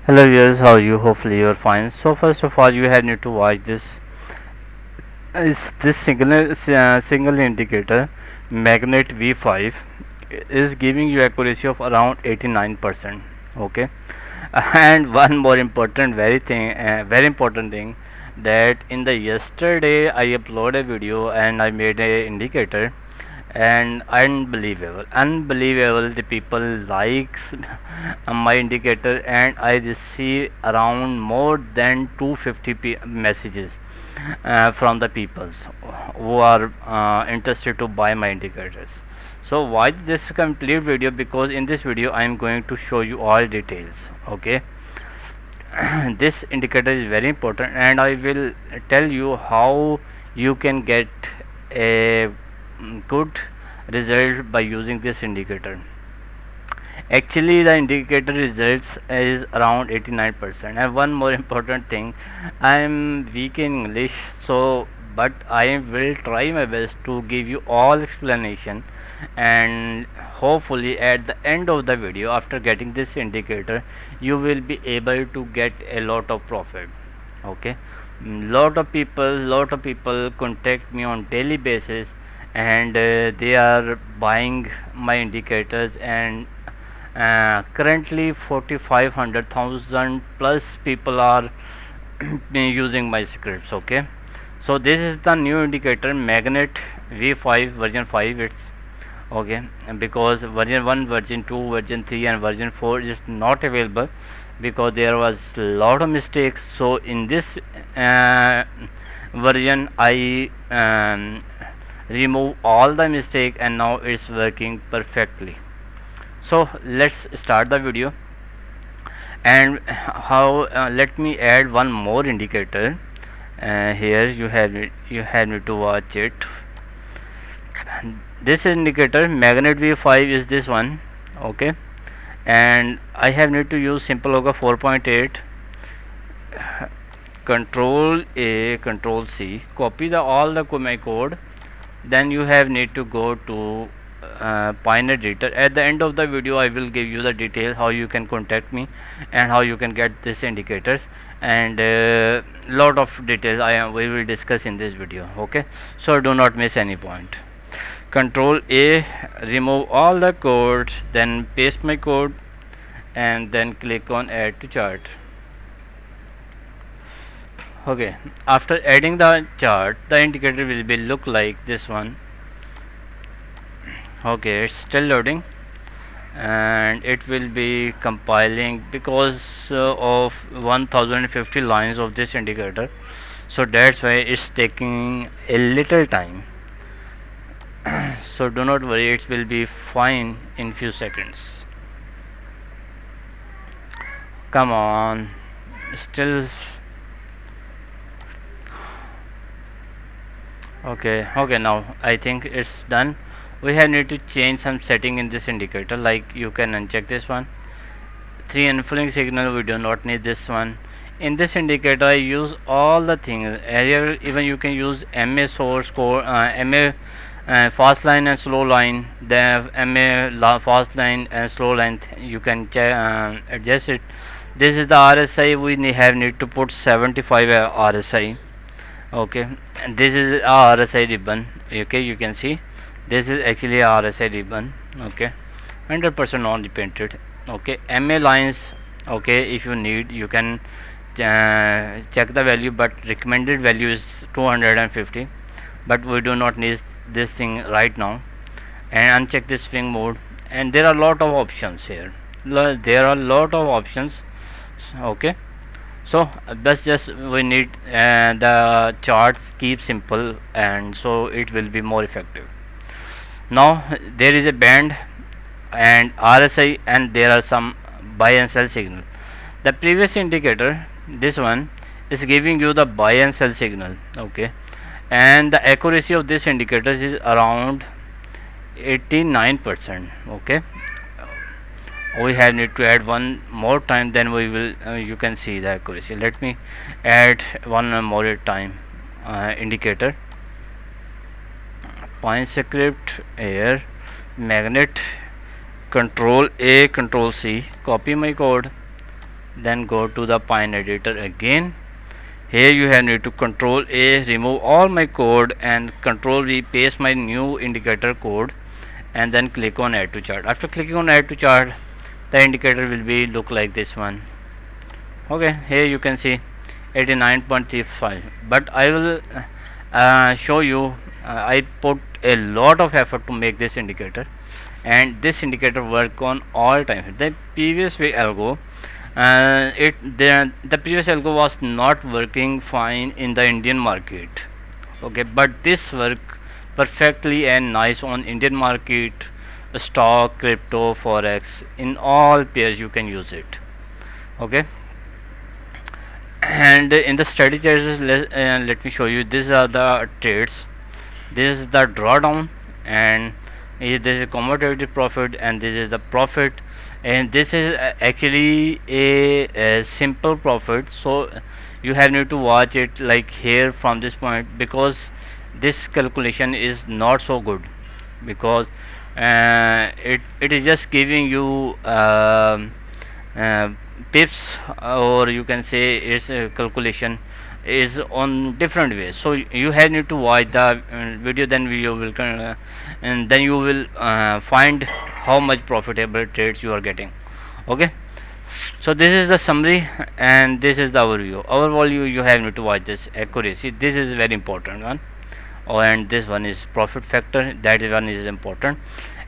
Hello viewers, how are you? Hopefully you are fine. So first of all, you have need to watch this. Is this single indicator magnet V5 is giving you accuracy of around 89%. Okay, and one more important very important thing, that in the yesterday I uploaded a video and I made a indicator, and unbelievable the people likes my indicator, and I receive around more than 250 messages from the peoples who are interested to buy my indicators. So watch this complete video, because in this video I am going to show you all details. Okay. This indicator is very important, and I will tell you how you can get a good result by using this indicator. Actually the indicator results is around 89%. And one more important thing, I am weak in English, so but I will try my best to give you all explanation, and hopefully at the end of the video, after getting this indicator, you will be able to get a lot of profit. Okay. Lot of people contact me on daily basis, and they are buying my indicators, and currently 4500,000 plus people are using my scripts. Okay, so this is the new indicator magnet V5 version 5. It's okay, and because version 1, version 2, version 3 and version 4 is not available, because there was lot of mistakes. So in this version I remove all the mistake, and now it's working perfectly. So let's start the video. And how let me add one more indicator. Here you have to watch it. This indicator magnet V5 is this one. Okay, and I have need to use simple logger 4.8, control A, control C, copy the all the my code. Then you have need to go to Pioneer editor. At the end of the video I will give you the details how you can contact me and how you can get this indicators, and lot of details we will discuss in this video. Okay, so do not miss any point. Control A, remove all the codes, then paste my code, and then click on add to chart. Okay, after adding the chart, the indicator will be look like this one. Okay, it's still loading, and it will be compiling because of 1050 lines of this indicator, so that's why it's taking a little time. So do not worry, it will be fine in few seconds. Come on, still. Okay, now I think it's done. We have need to change some setting in this indicator, like you can uncheck this one. 3 unfolding signal, we do not need this one. In this indicator I use all the things. Here even you can use MA source code, MA fast line and slow line. The MA fast line and slow line you can adjust it. This is the RSI. We have need to put 75 RSI. Okay, and this is a RSI ribbon. Okay, you can see this is actually a RSI ribbon. Okay, 100% non repeated. Okay, MA lines. Okay, if you need you can check the value, but recommended value is 250, but we do not need this thing right now. And uncheck this swing mode, and there are a lot of options here. There are a lot of options. Okay, so that's just we need the charts keep simple, and so it will be more effective. Now there is a band and RSI, and there are some buy and sell signal. The previous indicator, this one, is giving you the buy and sell signal. Okay, and the accuracy of this indicator is around 89%. Okay, we have need to add one more time, then we will you can see the accuracy. Let me add one more time indicator. Pine script here, magnet, control A, control C, copy my code, then go to the Pine editor again. Here you have need to control A, remove all my code, and control V, paste my new indicator code, and then click on add to chart. After clicking on add to chart, the indicator will be look like this one. Okay, here you can see 89.35, but I will show you. I put a lot of effort to make this indicator, and this indicator work on all time. The previous way algo, the previous algo was not working fine in the Indian market. Okay, but this work perfectly and nice on Indian market, stock, crypto, forex, in all pairs you can use it. Okay, and in the strategies, let me show you. These are the trades. This is the drawdown, and this is commodity profit, and this is the profit, and this is actually a simple profit. So you have need to watch it like here from this point, because this calculation is not so good, because it is just giving you uh, pips, or you can say its calculation is on different ways. So you have need to watch the video, then you will and then you will find how much profitable trades you are getting. Okay, so this is the summary, and this is the overview. You have need to watch this accuracy. This is very important one. Oh, and this one is profit factor, that one is important.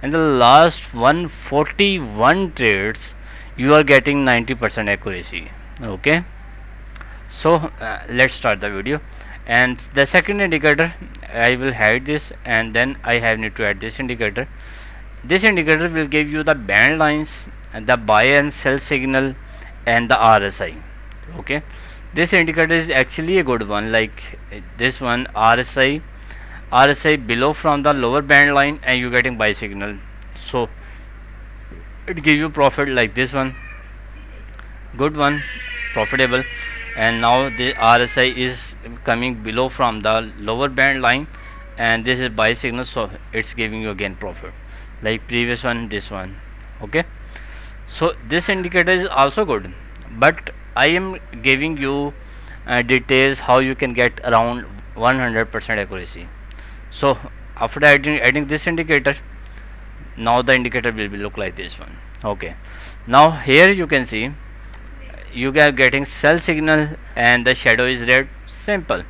And the last 141 trades you are getting 90% accuracy. Okay, so let's start the video. And the second indicator, I will hide this, and then I have need to add this indicator. This indicator will give you the band lines, the buy and sell signal, and the RSI. Okay, this indicator is actually a good one, like this one, RSI below from the lower band line, and you getting buy signal. So it give you profit like this one, good one, profitable. And now the RSI is coming below from the lower band line, and this is buy signal, so it's giving you again profit like previous one, this one. Okay, so this indicator is also good, but I am giving you details how you can get around 100% accuracy. So after adding this indicator, now the indicator will be look like this one. Okay, now here you can see you are getting sell signal, and the shadow is red. Simple.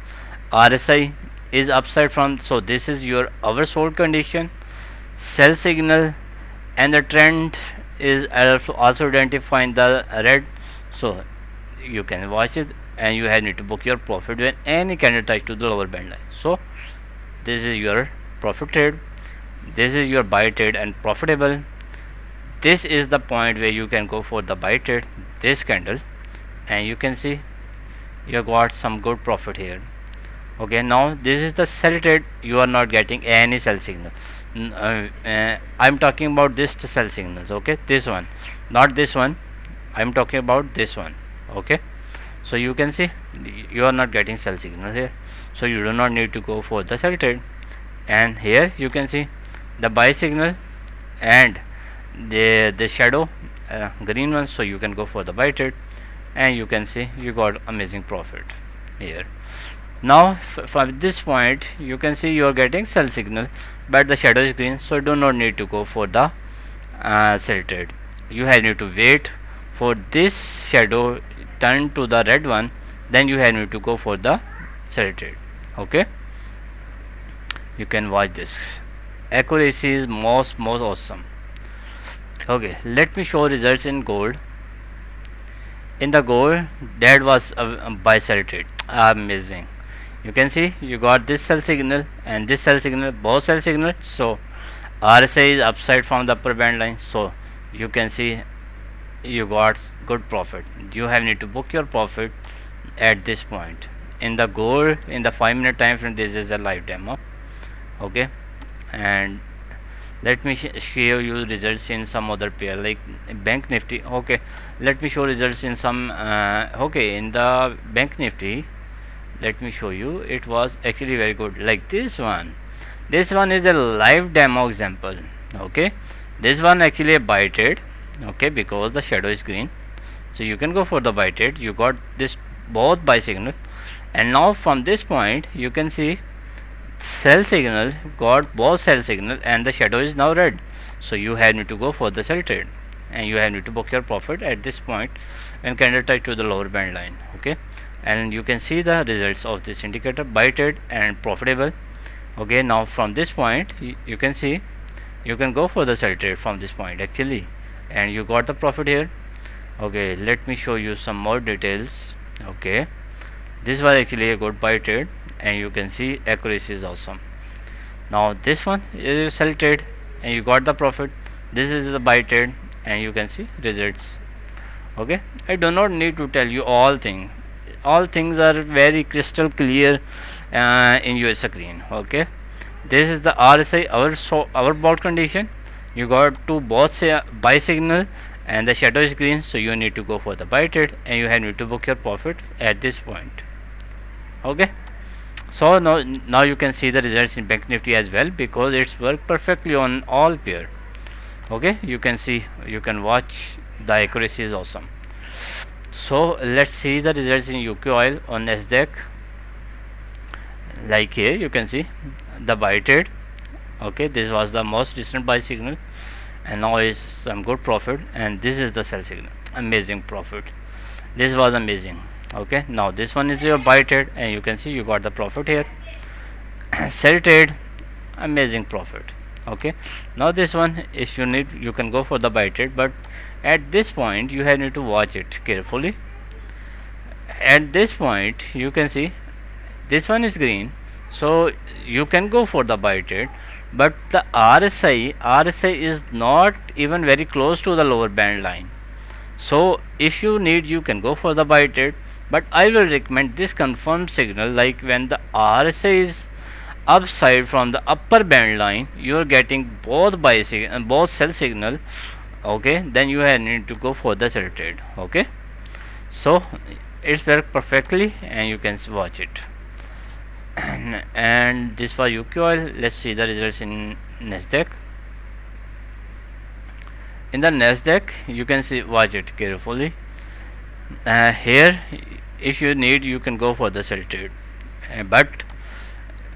RSI is upside from, so this is your oversold condition, sell signal, and the trend is also identifying the red. So you can watch it, and you have need to book your profit when any candle touch to the lower band line. So this is your profit trade, this is your buy trade and profitable. This is the point where you can go for the buy trade, this candle, and you can see you got some good profit here. Okay, now this is the sell trade. You are not getting any sell signal. I'm talking about this sell signals. Okay, this one, not this one, I'm talking about this one. Okay, so you can see you are not getting sell signal here, so you do not need to go for the sell trade. And here you can see the buy signal and the shadow green one, so you can go for the buy trade, and you can see you got amazing profit here. Now from this point you can see you are getting sell signal, but the shadow is green, so do not need to go for the sell trade. You have need to wait for this shadow turn to the red one, then you have need to go for the sell trade. Okay, you can watch this. Accuracy is most awesome. Okay, let me show results in gold. In the gold, that was a buy sell trade. Amazing. You can see you got this sell signal and this sell signal, both sell signal. So RSI is upside from the upper band line, so you can see you got good profit. You have need to book your profit at this point. In the gold, in the 5-minute time frame, this is a live demo. Okay, and let me show you results in some other pair like bank nifty. Okay, let me show results in some okay, in the bank nifty, let me show you. It was actually very good, like this one. This one is a live demo example. Okay, this one actually a buy trade. Okay, because the shadow is green, So you can go for the buy trade. You got this both buy signal, and now from this point you can see sell signal, got both sell signal, and the shadow is now red. So you have need to go for the sell trade, and you have need to book your profit at this point when candle touch to the lower band line. Okay, and you can see the results of this indicator, buy trade and profitable. Okay, now from this point you can see you can go for the sell trade from this point actually, and you got the profit here. Okay, let me show you some more details. Okay, this was actually a good buy trade, and you can see accuracy is awesome. Now this one is sell trade, and you got the profit. This is the buy trade, and you can see results. Okay, I do not need to tell you all things are very crystal clear in your screen. Okay, this is the RSI, our board condition. You got to both say buy signal, and the shadow is green, so you need to go for the buy trade, and you have need to book your profit at this point. Okay, so now you can see the results in Bank Nifty as well, because it's worked perfectly on all pair. Okay, you can see, you can watch, the accuracy is awesome. So let's see the results in UK oil on Nasdaq. Like here you can see the buy trade. Okay, this was the most recent buy signal, and now is some good profit, and this is the sell signal, amazing profit. This was amazing. Okay, now this one is your buy trade, and you can see you got the profit here. Sell trade, amazing profit. Okay, now this one, if you need, you can go for the buy trade, but at this point you have need to watch it carefully. At this point you can see this one is green, so you can go for the buy trade, but the RSI is not even very close to the lower band line. So if you need, you can go for the buy trade, but I will recommend this confirmed signal, like when the RSI is upside from the upper band line, you are getting both buy signal and both sell signal. Okay, then you have need to go for the sell trade. Okay, so it's worked perfectly, and you can watch it. And this was UK oil. Let's see the results in Nasdaq. In the Nasdaq you can see, watch it carefully. Here if you need, you can go for the sell trade, but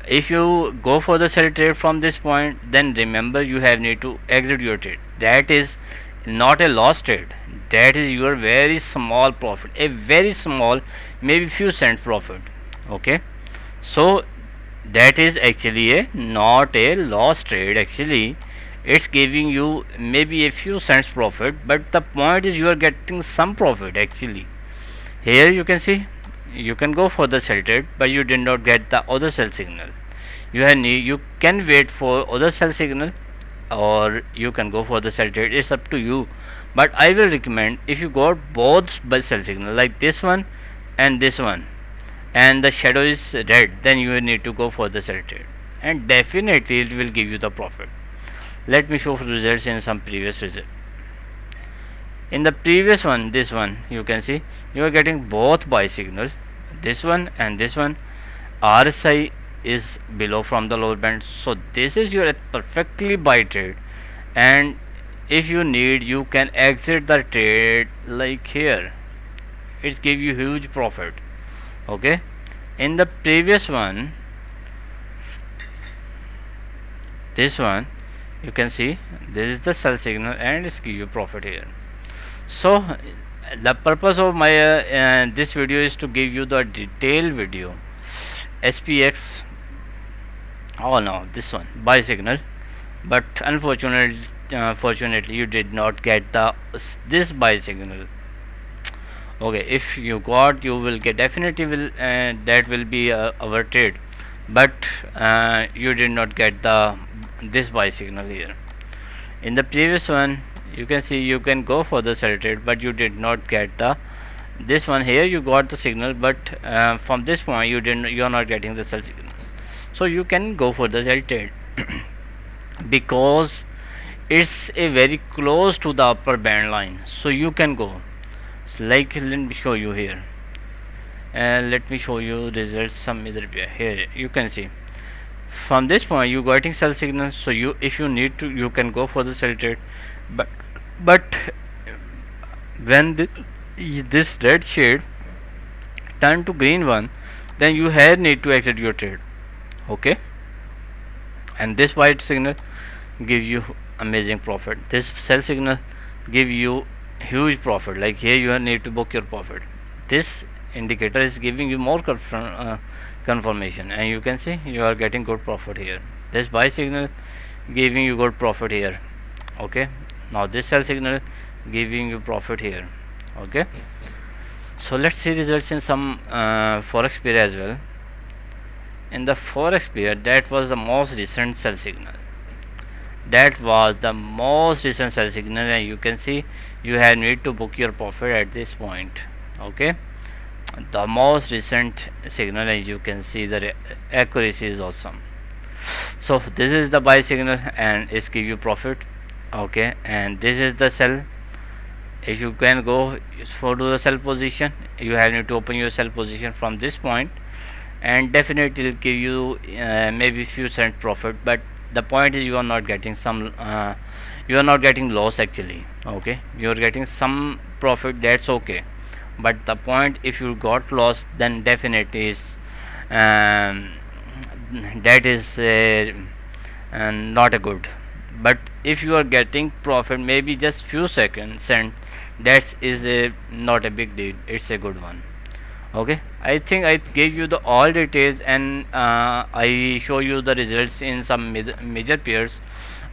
if you go for the sell trade from this point, then remember you have need to exit your trade. That is not a loss trade, that is your very small profit, a very small, maybe few cents profit. Okay, so that is actually a not a loss trade. Actually it's giving you maybe a few cents profit, but the point is you are getting some profit actually. Here you can see you can go for the sell trade, but you did not get the other sell signal. You can wait for other sell signal, or you can go for the sell trade. It's up to you, but I will recommend, if you got both by sell signal like this one and this one, and the shadow is red, then you need to go for the sell trade, and definitely it will give you the profit. Let me show results in some previous result. In the previous one, this one, you can see you are getting both buy signal, this one and this one. RSI is below from the lower band, so this is your perfectly buy trade, and if you need, you can exit the trade like here. It's give you huge profit. Okay, in the previous one, this one, you can see this is the sell signal, and it's give you profit here. So the purpose of my this video is to give you the detailed video. SPX, oh no, this one buy signal, but unfortunately you did not get this buy signal. Okay, if you got, you will get, definitely will, that will be our trade, but you did not get this buy signal here. In the previous one, you can see you can go for the sell trade, but you did not get this one. Here you got the signal, but from this point you are not getting the sell signal, so you can go for the sell trade because it's a very close to the upper band line, so you can go. So like, let me show you here, and let me show you results some other here. You can see from this point you getting sell signal, so you, if you need to, you can go for the sell trade, but when this red shade turn to green one, then you have need to exit your trade. Okay, and this white signal gives you amazing profit. This sell signal give you huge profit. Like here you need to book your profit. This indicator is giving you more confirmation, and you can see you are getting good profit here. This buy signal giving you good profit here. Okay, now this sell signal giving you profit here. Okay, so let's see results in some forex pair as well. In the forex pair, that was the most recent sell signal. That was the most recent sell signal, and you can see you have need to book your profit at this point. Okay, the most recent signal, and you can see the accuracy is awesome. So this is the buy signal and it's give you profit. Okay, and this is the sell. If you can go for to the sell position, you have need to open your sell position from this point, and definitely it will give you maybe few cent profit. But the point is you are not getting some you are not getting loss actually. Okay, you are getting some profit, that's okay. But the point, if you got loss, then definitely is um, that is not a good. But if you are getting profit maybe just few seconds, and that is not a big deal, it's a good one. Okay, I think I gave you the all details, and I show you the results in some major pairs.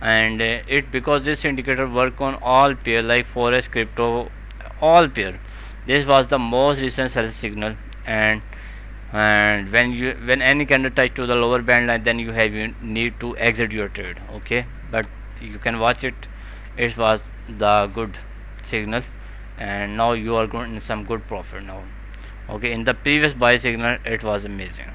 And it because this indicator work on all pair like forex, crypto, all pair. This was the most recent sell signal. And when any candle touch to the lower band line, then you have you need to exit your trade. Okay, but you can watch it. It was the good signal, and now you are going some good profit now. Okay, in the previous buy signal it was amazing.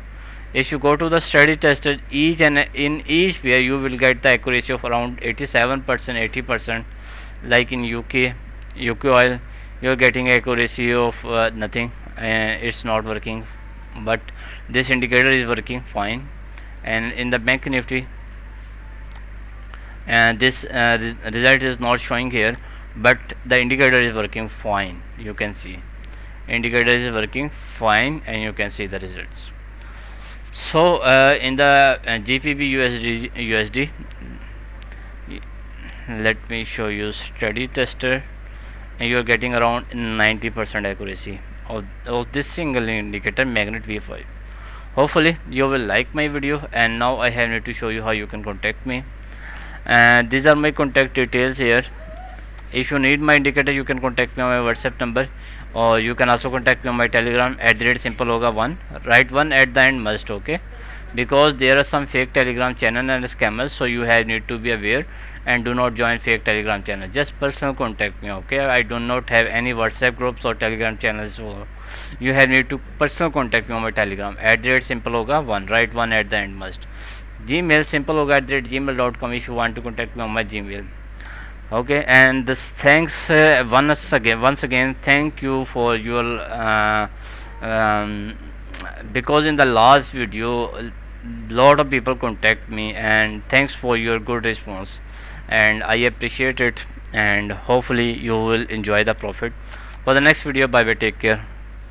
If you go to the study tester, each and in each pair you will get the accuracy of around 87%, 80%. Like in UK oil, you are getting accuracy of nothing, it's not working. But this indicator is working fine. And in the bank nifty, and this result is not showing here, but the indicator is working fine. You can see indicator is working fine, and you can see the results. So in the GBP USD, let me show you study tester, and you are getting around 90% accuracy of this single indicator, magnet V5. Hopefully you will like my video, and now I have need to show you how you can contact me. And these are my contact details here. If you need my indicator, you can contact me on my WhatsApp number, or you can also contact me on my Telegram @simplehoga1. Write one at the end must. Okay, because there are some fake Telegram channel and scammers, so you have need to be aware, and do not join fake Telegram channel. Just personal contact me. Okay, I do not have any WhatsApp groups or Telegram channels, so you have need to personal contact me on my Telegram @simplehoga1. Write one at the end must. Gmail simplehoga@gmail.com if you want to contact me on my Gmail. Okay, and this thanks once again thank you for your um, because in the last video lot of people contact me, and thanks for your good response, and I appreciate it. And hopefully you will enjoy the profit. For the next video, bye bye, take care.